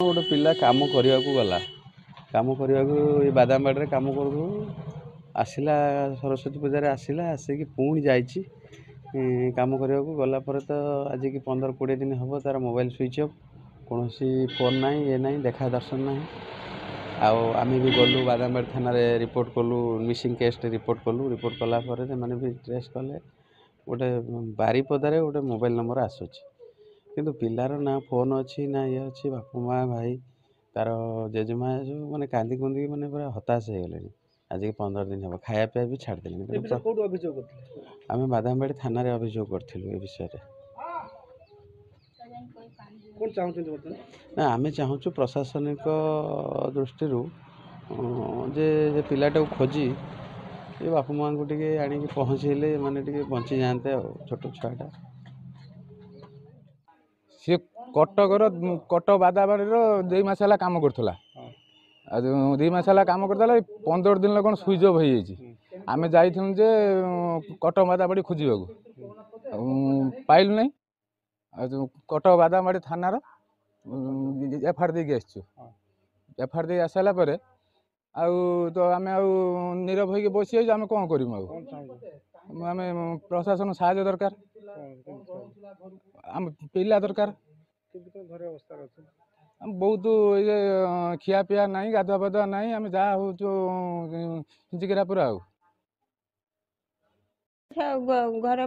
गोटे पिला काम करने गला काम करने ये बादामबाड़ी काम कर आसला सरस्वती पूजा आसला आसिक पुणी जा काम करने गला तो आज की 15-20 दिन हम तार मोबाइल स्विच ऑफ कौन फोन ना ये ना देखा दर्शन ना आम भी गलु बादामबाड़ी थाना रिपोर्ट कलु मिसिंग केस रिपोर्ट कलु रिपोर्ट कलापर से भी ट्रेस कले गोटे बारिपदारे गोटे मोबाइल नंबर आसूँ किंतु पिलार ना फोन अच्छी ना ये अच्छी बापा माँ भाई तार जेजेमा जो मैंने कांदी कुंदी मैंने पूरा हताश हो गले आज की 15 दिन हम खाया पीया भी छाड़देली आम बादामबाड़ी थाना अभियोग करूँ ए विषय ना आम चाहूँ प्रशासनिक दृष्टि जे पिलाटा खोजी ये बापा माँ को टे आणिक पहुँचेले मैंने बची जाते छोट छुआटा सी कटक बादाबाड़ी 2 मास है कम करूला 2 मास है कम करता 15 दिन कौन सुइच अफ हो आम जाइलु जे कटक बादाबाड़ी खोजा पाइलु ना कटक बादाबाड़ी थानार एफआईआर देके एफआईआर दे आसाला तो आम नीरव हो बसी आम कौन करूँ आम प्रशासन साहाय्य दरकार आम पिला दरकार बहुत ये खिया पिया ना गाधुआ पाधुआ ना आम जहाँ हो हिंचिकेरा पूरा घर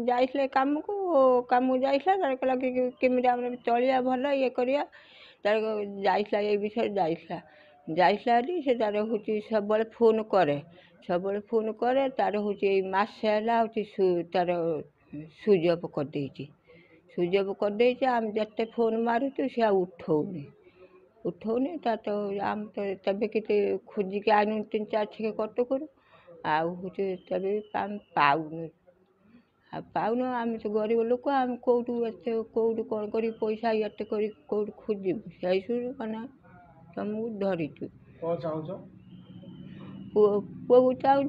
जाइए कम को जाइए केमी आम चलिया भल ये करिया तार जाइए विषय जाइए से तार हूँ सब फोन करे तार हूँ मस है तार सुइच ऑफ कर आम जिते फोन मारुचु सी उठौनी तो आम तो तब कि खोजिक आनु 3-4 छिके कटक तब आम पाऊन आम तो गरीब लोक आम कौटू कौन कर पैसा ये कौट खोजु से मैंने तुमको धरीचु पुआ को चाहूँ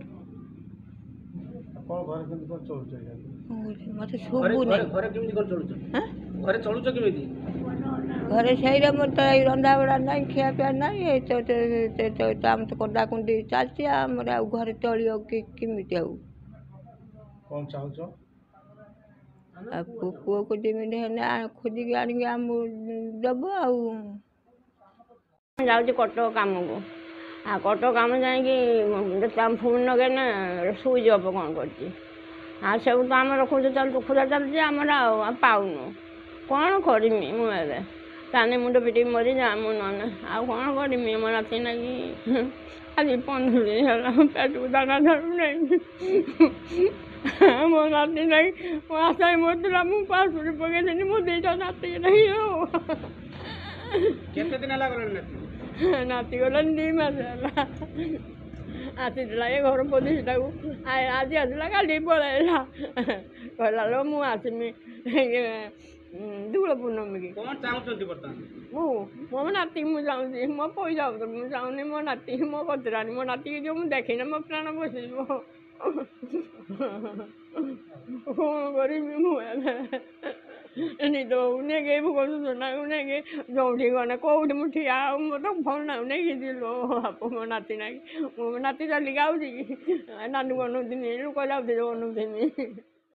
मत शुभुनि घरे से मोर तो रंधा बड़ा ना खिया पिया ना तो आम तो कदा कुंडी चलती आम घर चलियो किमी पुआ को जमी खोजिक आनिक आम दब जाऊँ कटक काम को कटक काम जाकि फोन लगे ना सुइच ऑफ कौन कर सब तो आम रखुच खोजा चलती आम पाऊन कौन करमी मुझे ताने मुंड पिटी मरी जा मु ना कौन करमी मो नाती ना आज 15 दिन है पेट को दाना धरू नहीं मो नाती ना मो आशा मोदला मु पासपोर्ट पकड़ मो दीटा नाती नहीं हो केते दिन लागल नाती गला 2 मास आसी ये घर पदिटा आज आसला काली पलैला कहला लो मु आसमी दूल पूर्णमी की कौन चाहते बर्तमान मो नाती मु चाहूँ मो पैसा मुझे चाहूनी मो नाती मो कतरानी मो नाती जो मुझे देखी मो प्राण बस कौन करी मुझे नहीं तो उन्हें गए भूख सुना उन्हें गए जोठी गने कौटी मुठी आओ मो तो फोन ना उन्हें खींच लो आप मो नाती ना मो नाती चली गाँव नानू गनु दिन लोक जाऊे जो गनु दिन